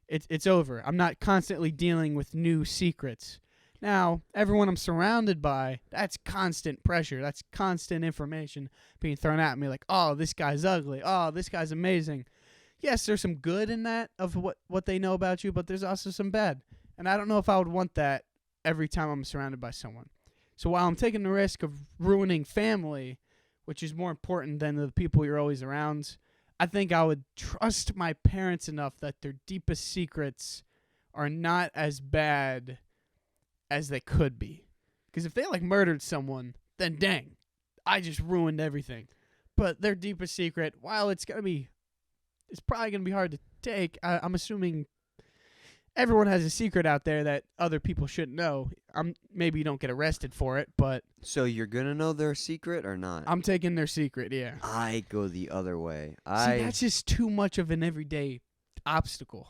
it's over. I'm not constantly dealing with new secrets. Now, everyone I'm surrounded by, that's constant pressure. That's constant information being thrown at me like, oh, this guy's ugly. Oh, this guy's amazing. Yes, there's some good in that of what they know about you, but there's also some bad. And I don't know if I would want that every time I'm surrounded by someone. So while I'm taking the risk of ruining family, which is more important than the people you're always around, I think I would trust my parents enough that their deepest secrets are not as bad as they could be. Because if they murdered someone, then dang, I just ruined everything. But their deepest secret, while it's probably going to be hard to take, I'm assuming everyone has a secret out there that other people shouldn't know. Maybe you don't get arrested for it, but... So you're going to know their secret or not? I'm taking their secret, yeah. I go the other way. See, that's just too much of an everyday obstacle?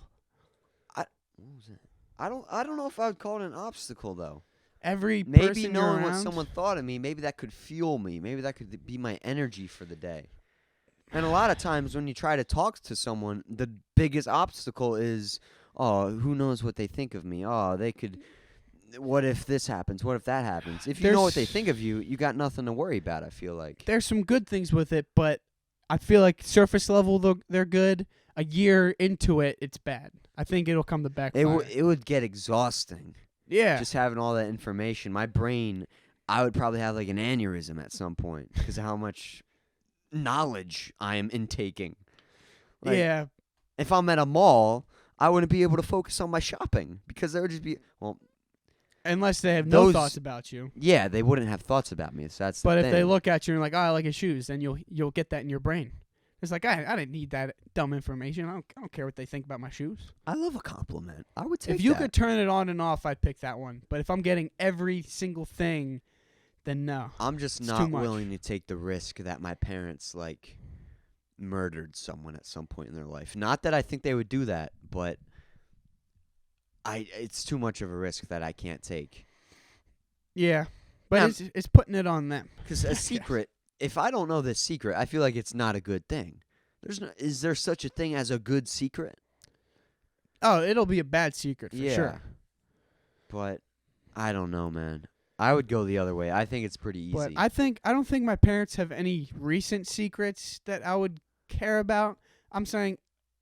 What was it? I don't know if I would call it an obstacle though. Every maybe person knowing you're what around? someone thought of me, maybe that could fuel me. Maybe that could be my energy for the day. And a lot of times when you try to talk to someone, the biggest obstacle is, oh, who knows what they think of me? Oh, they could. What if this happens? What if that happens? If you know what they think of you, you got nothing to worry about, I feel like. There's some good things with it, but I feel like surface level, they're good. A year into it, it's bad. I think it'll come to backfire. It would get exhausting. Yeah. Just having all that information. My brain, I would probably have like an aneurysm at some point because of how much knowledge I am intaking. Like, yeah. If I'm at a mall, I wouldn't be able to focus on my shopping because there would just be, well... Unless they have no thoughts about you. Yeah, they wouldn't have thoughts about me. So that's but the if thing. they look at you and like, oh, I like his shoes, then you'll get that in your brain. It's like, I didn't need that dumb information. I don't care what they think about my shoes. I love a compliment. I would take If you that. could turn it on and off, I'd pick that one. But if I'm getting every single thing, then no. I'm just not willing to take the risk that my parents, like, murdered someone at some point in their life. Not that I think they would do that, but it's too much of a risk that I can't take. Yeah, but it's putting it on them. Because a secret, if I don't know this secret, I feel like it's not a good thing. Is there such a thing as a good secret? Oh, it'll be a bad secret for sure. But I don't know, man. I would go the other way. I think it's pretty easy. But I don't think my parents have any recent secrets that I would care about. I'm saying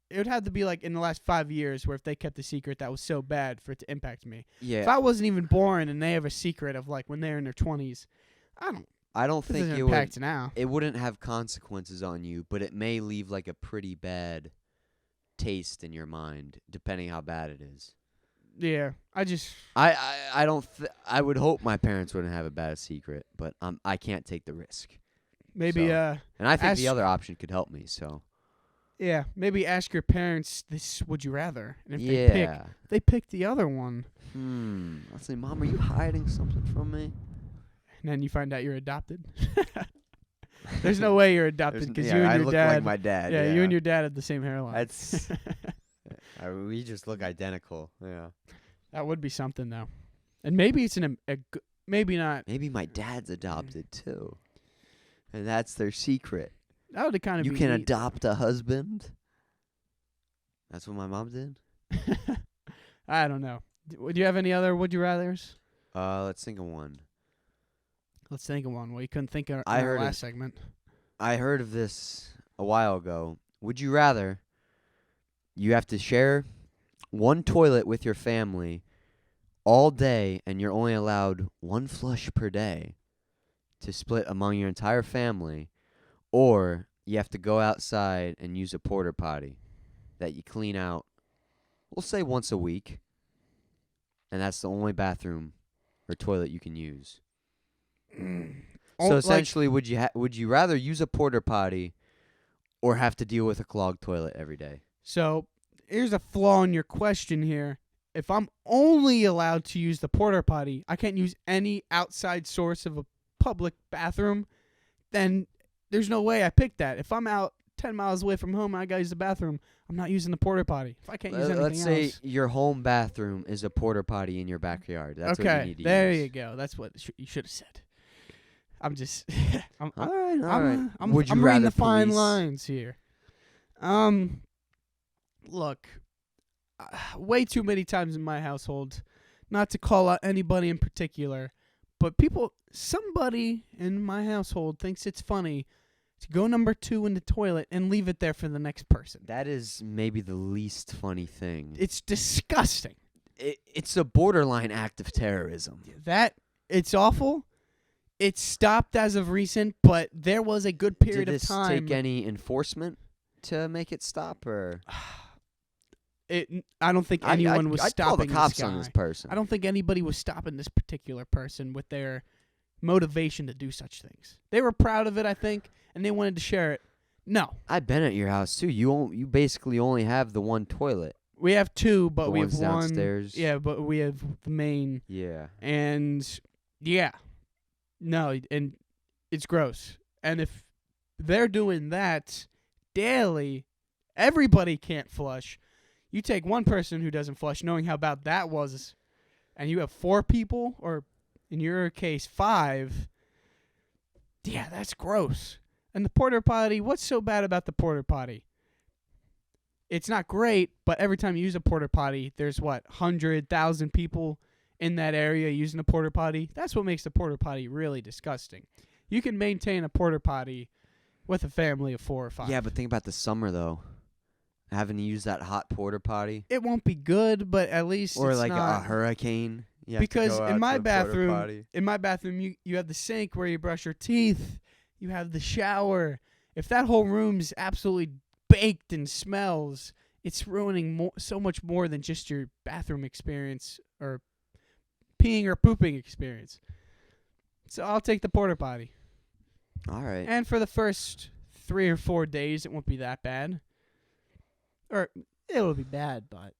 it would have to be like in the last 5 years where if they kept a secret that was so bad for it to impact me. Yeah. If I wasn't even born and they have a secret of like when they're in their 20s, I don't think it impact now. It wouldn't have consequences on you, but it may leave like a pretty bad taste in your mind, depending how bad it is. Yeah, I don't. I would hope my parents wouldn't have a bad secret, but I can't take the risk. Maybe and I think the other option could help me. So. Yeah, maybe ask your parents this would you rather, and if they pick the other one. I'll say, Mom, are you hiding something from me? And then you find out you're adopted. There's no way you're adopted because you and I your look dad. like my dad. Yeah, you and your dad have the same hairline. That's. We just look identical. Yeah. That would be something though, and maybe it's maybe not. Maybe my dad's adopted too, and that's their secret. That would kind of. You can adopt a husband. That's what my mom did. I don't know. Do you have any other would you rather's? Let's think of one. Well, you couldn't think of our last segment. I heard of this a while ago. Would you rather you have to share one toilet with your family all day and you're only allowed one flush per day to split among your entire family, or you have to go outside and use a porta potty that you clean out, we'll say once a week, and that's the only bathroom or toilet you can use? So essentially, would you rather use a porta potty or have to deal with a clogged toilet every day? So here's a flaw in your question here. If I'm only allowed to use the porta potty, I can't use any outside source of a public bathroom, then there's no way I picked that. If I'm out 10 miles away from home and I gotta use the bathroom, I'm not using the porta potty. If I can't use anything Let's say your home bathroom is a porta potty in your backyard. That's what you need to there use. you go. That's what you should have said. I'm just all right. I'm Would you reading rather the fine police? lines here. Look, way too many times in my household, not to call out anybody in particular, but somebody in my household thinks it's funny to go number 2 in the toilet and leave it there for the next person. That is maybe the least funny thing. It's disgusting. It's a borderline act of terrorism. It's awful. It's stopped as of recent, but there was a good period of time. Did this take any enforcement to make it stop, or? I don't think anyone was stopping I'd call the cops this guy. on this person. I don't think anybody was stopping this particular person with their motivation to do such things. They were proud of it, I think, and they wanted to share it. No. I've been at your house too. You basically only have the one toilet. We have 2, but we have one downstairs. Yeah, but we have the main. Yeah. And yeah. No, and it's gross. And if they're doing that daily, everybody can't flush. You take one person who doesn't flush, knowing how bad that was, and you have 4 people, or in your case, 5. Yeah, that's gross. And the porta potty, what's so bad about the porta potty? It's not great, but every time you use a porta potty, there's 100,000 people in that area using a porta potty. That's what makes the porta potty really disgusting. You can maintain a porta potty with a family of 4 or 5. Yeah, but think about the summer though. Having to use that hot porta potty. It won't be good, but at least or it's like not. a hurricane. Because in my bathroom, you have the sink where you brush your teeth. You have the shower. If that whole room's absolutely baked and smells, it's ruining so much more than just your bathroom experience or peeing or pooping experience. So I'll take the porta potty. All right. And for the first 3 or 4 days, it won't be that bad. Or it will be bad, but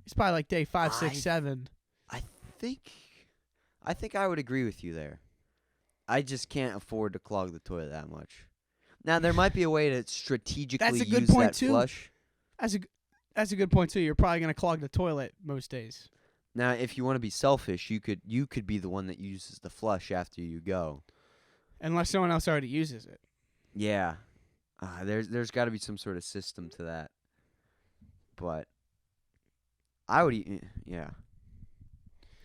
it's probably like day 5, 6, 7. I think I would agree with you there. I just can't afford to clog the toilet that much. Now there might be a way to strategically use that flush. That's a good point too. You're probably gonna clog the toilet most days. Now, if you want to be selfish, you could be the one that uses the flush after you go, unless someone else already uses it. Yeah, there's got to be some sort of system to that. But I would, yeah.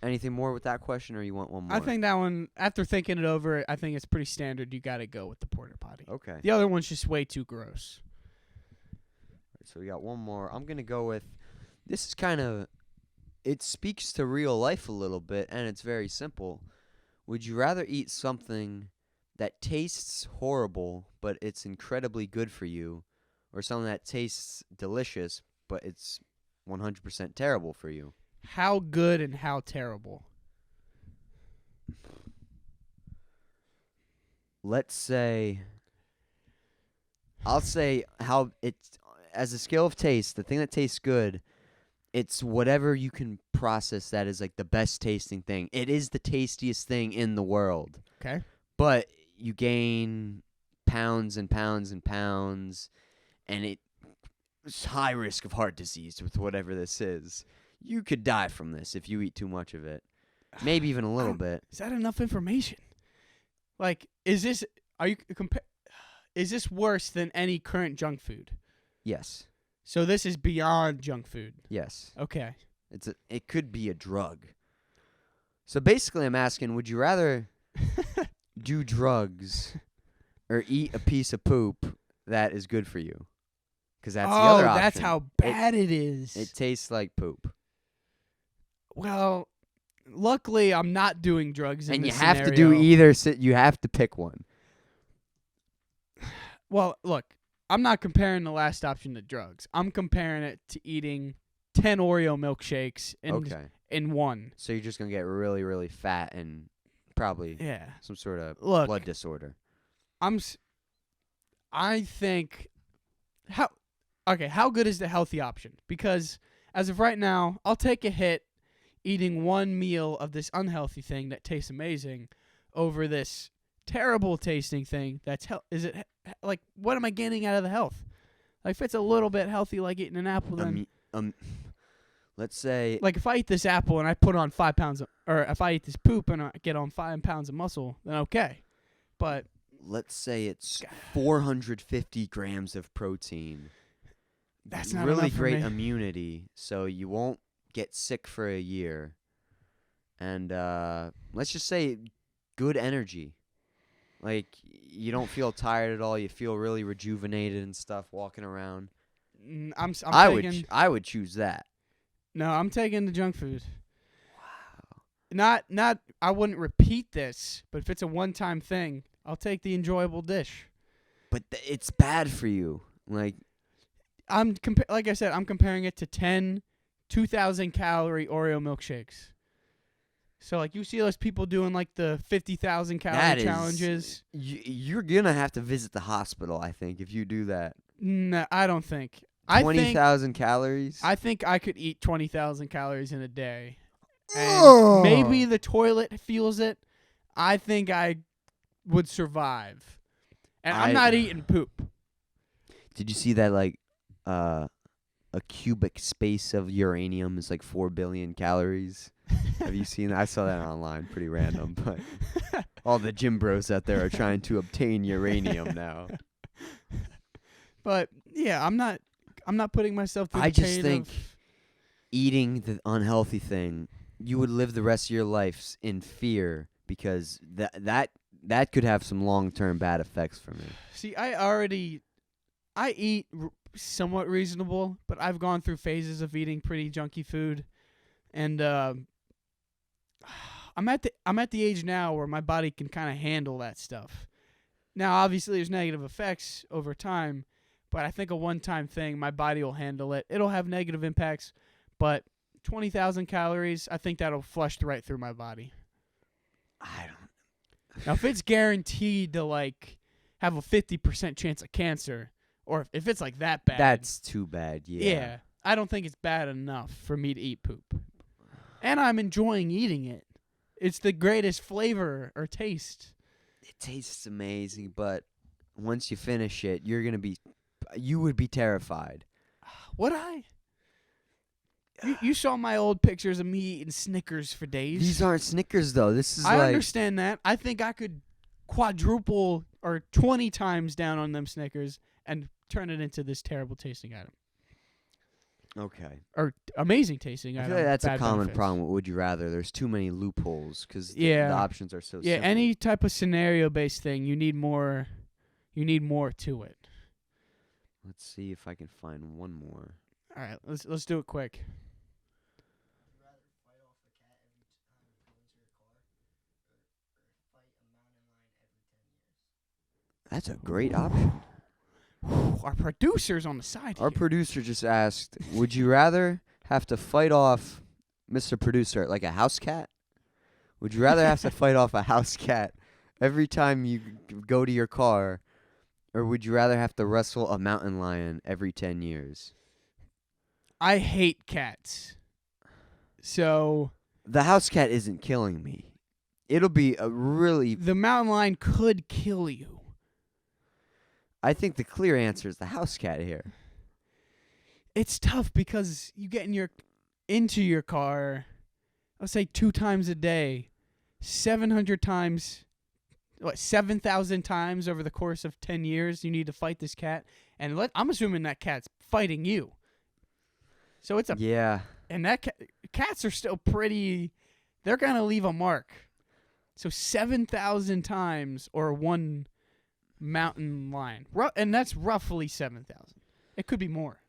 Anything more with that question, or you want one more? I think that one, after thinking it over, I think it's pretty standard. You got to go with the porta potty. Okay. The other one's just way too gross. Right, so we got one more. I'm going to go with, this is kind of, it speaks to real life a little bit, and it's very simple. Would you rather eat something that tastes horrible, but it's incredibly good for you, or something that tastes delicious, but it's 100% terrible for you? How good and how terrible? Let's say, I'll say how it's, as a scale of taste, the thing that tastes good, it's whatever you can process that is like the best tasting thing. It is the tastiest thing in the world. Okay. But you gain pounds and pounds and pounds, and it's high risk of heart disease with whatever this is. You could die from this if you eat too much of it. Maybe even a little bit. Is that enough information? Like, is this worse than any current junk food? Yes. So this is beyond junk food. Yes. Okay. It could be a drug. So basically I'm asking, would you rather do drugs or eat a piece of poop that is good for you? Because that's the other option. Oh, that's how bad it is. It tastes like poop. Well, luckily I'm not doing drugs in this scenario. And you have to do either. You have to pick one. Well, look, I'm not comparing the last option to drugs. I'm comparing it to eating 10 Oreo milkshakes in one. So you're just going to get really, really fat and probably some sort of blood disorder. I think how good is the healthy option? Because as of right now, I'll take a hit eating one meal of this unhealthy thing that tastes amazing over this terrible tasting thing that's like, what am I gaining out of the health? Like, if it's a little bit healthy, like eating an apple, then let's say, like, if I eat this apple and I put on 5 pounds or if I eat this poop and I get on 5 pounds of muscle, then okay. But let's say it's 450 grams of protein. That's not really enough for great me. Immunity, so you won't get sick for a year. And let's just say good energy. Like, you don't feel tired at all. You feel really rejuvenated and stuff walking around. I would choose that. No, I'm taking the junk food. Wow. Not. I wouldn't repeat this, but if it's a one-time thing, I'll take the enjoyable dish. But it's bad for you. Like like I said, I'm comparing it to 10 2,000-calorie Oreo milkshakes. So, like, you see those people doing, like, the 50,000 calorie challenges. You're going to have to visit the hospital, I think, if you do that. No, I don't think. 20,000 calories? I think I could eat 20,000 calories in a day. And maybe the toilet feels it. I think I would survive. And I'm not eating poop. Did you see that, like, a cubic space of uranium is like 4 billion calories. Have you seen that? I saw that online. Pretty random, but all the gym bros out there are trying to obtain uranium now. But yeah, I'm not putting myself through I the just pain think of eating the unhealthy thing, you would live the rest of your life in fear because that could have some long-term bad effects for me. See, I eat somewhat reasonable, but I've gone through phases of eating pretty junky food, and I'm at the age now where my body can kind of handle that stuff. Now, obviously, there's negative effects over time, but I think a one-time thing, my body will handle it. It'll have negative impacts, but 20,000 calories, I think that'll flush right through my body. I don't. Now, if it's guaranteed to like have a 50% chance of cancer, or if it's like that bad, That's too bad. Yeah. I don't think it's bad enough for me to eat poop. And I'm enjoying eating it. It's the greatest flavor or taste. It tastes amazing, but once you finish it, you would be terrified. Would I? You saw my old pictures of me eating Snickers for days. These aren't Snickers, though. This is I like... understand that. I think I could quadruple or 20 times down on them Snickers and turn it into this terrible tasting item. Okay. Or amazing tasting I item. feel like that's a common benefits. problem with Would You Rather. There's too many loopholes because Yeah. the options are so Yeah, simple. any type of scenario-based thing, you need more to it. Let's see if I can find one more. All right, let's do it quick. That's a great option. Our producer's on the side Our here. producer just asked, would you rather have to fight off Mr. Producer like a house cat? Would you rather have to fight off a house cat every time you go to your car, or would you rather have to wrestle a mountain lion every 10 years? I hate cats. So The house cat isn't killing me. It'll be a really... the mountain lion could kill you. I think the clear answer is the house cat here. It's tough because you get into your car, let's say 2 times a day, 700 times, 7,000 times over the course of 10 years. You need to fight this cat, and I'm assuming that cat's fighting you. So it's and that cats are still pretty. They're gonna leave a mark. So 7,000 times or one mountain lion, and that's roughly 7,000. It could be more.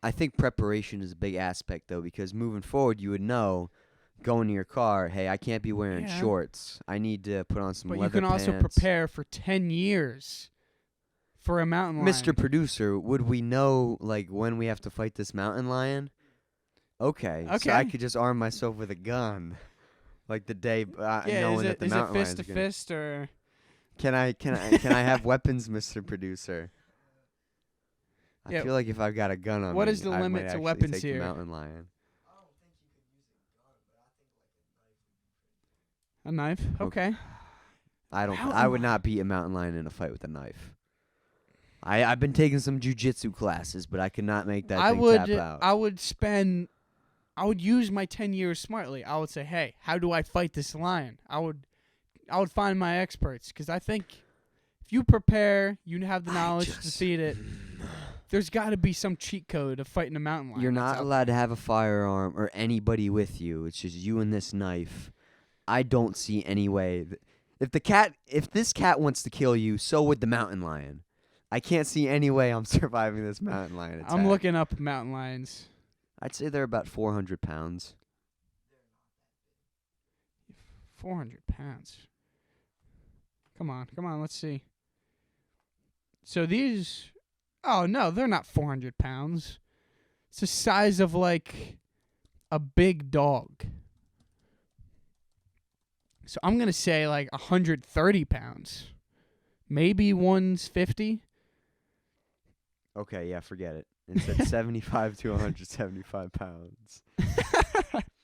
I think preparation is a big aspect, though, because moving forward, you would know, going to your car, hey, I can't be wearing shorts. I need to put on some leather pants. But you can also prepare for 10 years for a mountain lion. Mr. Producer, would we know, like, when we have to fight this mountain lion? Okay. So I could just arm myself with a gun, like the day knowing that the mountain lion is fist to fist or... Can I have weapons, Mr. Producer? I feel like if I've got a gun on what me, is the I limit might to actually weapons take here? The mountain lion. A knife? Okay. I would not beat a mountain lion in a fight with a knife. I've been taking some jujitsu classes, but I could not make that thing tap out. I would use my 10 years smartly. I would say, hey, how do I fight this lion? I would find my experts, because I think if you prepare, you have the knowledge to defeat it. There's got to be some cheat code of fighting a mountain lion. You're not allowed to have a firearm or anybody with you. It's just you and this knife. I don't see any way. If this cat wants to kill you, so would the mountain lion. I can't see any way I'm surviving this mountain lion attack. I'm looking up mountain lions. I'd say they're about 400 pounds. 400 pounds. Come on, let's see. So these... Oh, no, they're not 400 pounds. It's the size of, like, a big dog. So I'm going to say, like, 130 pounds. Maybe 150. Okay, yeah, forget it. It said 75 to 175 pounds.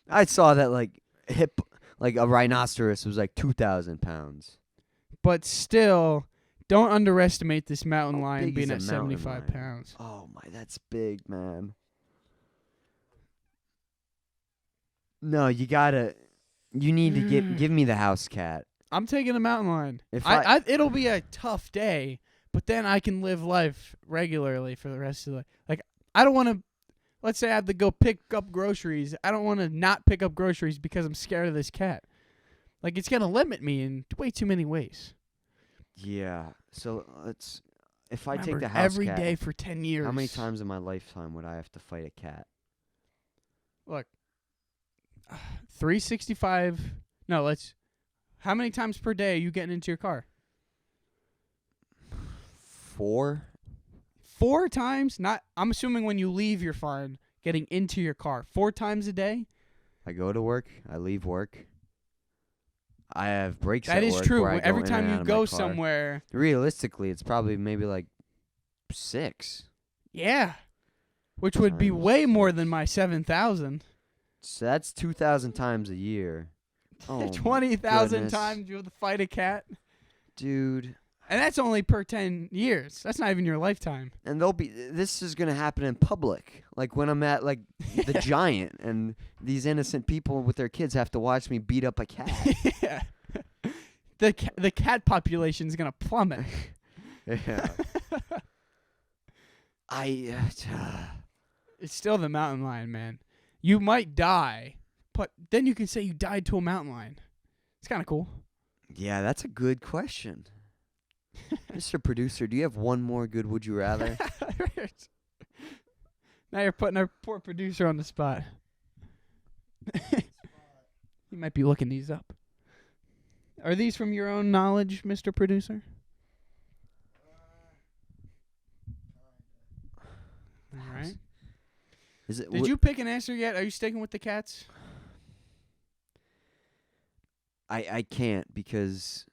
I saw that, like, a rhinoceros was, like, 2,000 pounds. But still, Don't underestimate this mountain How lion big being is at a mountain 75 lion? pounds. Oh my, that's big, man. No, you need to give me the house cat. I'm taking a mountain lion. If It'll be a tough day, but then I can live life regularly for the rest of the like. I don't want to. Let's say I have to go pick up groceries. I don't want to not pick up groceries because I'm scared of this cat. Like, it's gonna limit me in way too many ways. Yeah. So if I Remember, take the house every cat, day for 10 years. how many times in my lifetime would I have to fight a cat? Look, 365. No, how many times per day are you getting into your car? 4? 4 times? Not. I'm assuming when you leave, you're fine. Getting into your car 4 times a day. I go to work. I leave work. I have breaks That at is work true. where I go Every in time and out you of go my car. somewhere. Realistically, it's probably maybe like 6. Yeah. Which would be Times way more 6. than my 7,000. So that's 2,000 times a year. Oh, 20,000 goodness. times you have to fight a cat. Dude. And that's only per 10 years. That's not even your lifetime. And this is going to happen in public. Like when I'm at like the Giant and these innocent people with their kids have to watch me beat up a cat. Yeah. The cat population is going to plummet. Yeah. It's still the mountain lion, man. You might die, but then you can say you died to a mountain lion. It's kind of cool. Yeah, that's a good question. Mr. Producer, do you have one more good would you rather? Now you're putting our poor producer on the spot. You might be looking these up. Are these from your own knowledge, Mr. Producer? All right. Did you pick an answer yet? Are you sticking with the cats? I can't because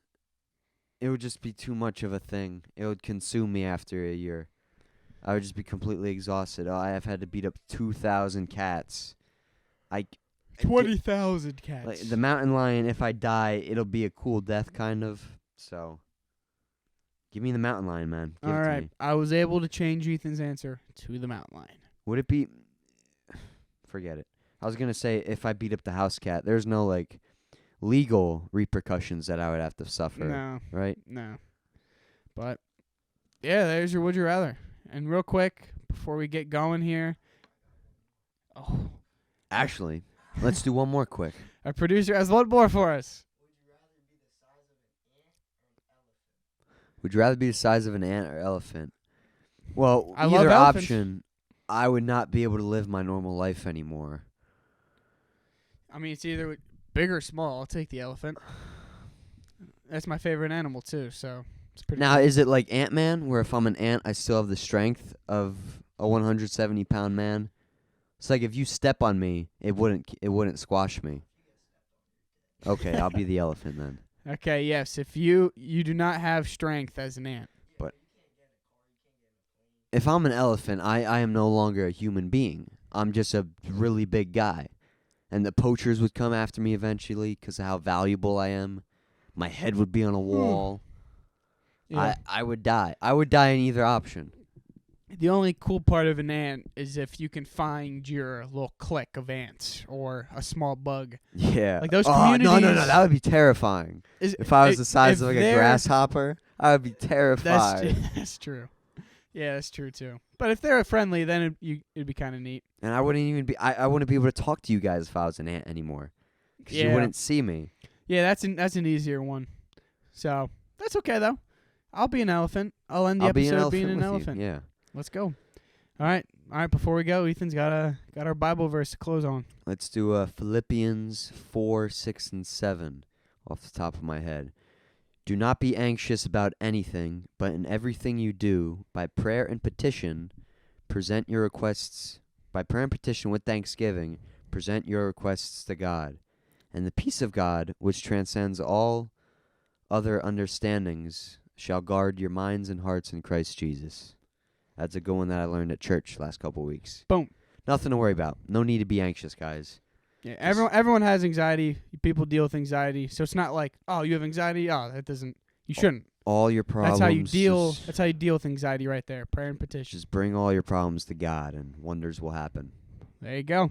it would just be too much of a thing. It would consume me after a year. I would just be completely exhausted. I have had to beat up 2,000 cats. 20,000 cats. Like, the mountain lion, if I die, it'll be a cool death, kind of. So, give me the mountain lion, man. Give All it to right. me. I was able to change Ethan's answer to the mountain lion. Would it be... Forget it. I was going to say, if I beat up the house cat, there's no, like, legal repercussions that I would have to suffer. No. Right? No. But, yeah, there's your would you rather. And real quick, before we get going here. Oh. Actually, let's do one more quick. Our producer has one more for us. Would you rather be the size of an ant or elephant? Well, I love either elephants. option, I would not be able to live my normal life anymore. I mean, it's either big or small. I'll take the elephant. That's my favorite animal, too, so it's pretty Now, cool. is it like Ant-Man, where if I'm an ant, I still have the strength of a 170-pound man? It's like if you step on me, it wouldn't squash me. Okay, I'll be the elephant then. Okay, yes. If you do not have strength as an ant. But if I'm an elephant, I am no longer a human being. I'm just a really big guy. And the poachers would come after me eventually because of how valuable I am. My head would be on a wall. Yeah. I would die. I would die in either option. The only cool part of an ant is if you can find your little clique of ants or a small bug. Yeah. Like those No, communities. that would be terrifying. If I was the size of like a grasshopper, I would be terrified. That's true. Yeah, that's true too. But if they're friendly, then it'd be kind of neat. And I wouldn't even be. I wouldn't be able to talk to you guys if I was an ant anymore, because you wouldn't see me. Yeah, that's an easier one. So that's okay though. I'll be an elephant. I'll end the episode being an elephant. Yeah. Let's go. All right. Before we go, Ethan's got our Bible verse to close on. Let's do Philippians 4, 6, and 7 off the top of my head. Do not be anxious about anything, but in everything you do, by prayer and petition, present your requests. By prayer and petition with thanksgiving, present your requests to God. And the peace of God, which transcends all other understandings, shall guard your minds and hearts in Christ Jesus. That's a good one that I learned at church last couple of weeks. Boom. Nothing to worry about. No need to be anxious, guys. Yeah, everyone has anxiety. People deal with anxiety. So it's not like, oh, you have anxiety? Oh, that doesn't You shouldn't. All your problems. That's how you deal. That's how you deal with anxiety, right there. Prayer and petition. Just bring all your problems to God, and wonders will happen. There you go.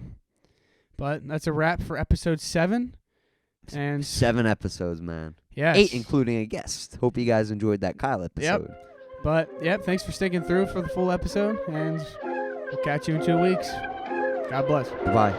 But that's a wrap for episode 7. And 7 episodes, man. Yes. 8, including a guest. Hope you guys enjoyed that Kyle episode. Yep. But thanks for sticking through for the full episode, and we'll catch you in 2 weeks. God bless. Bye.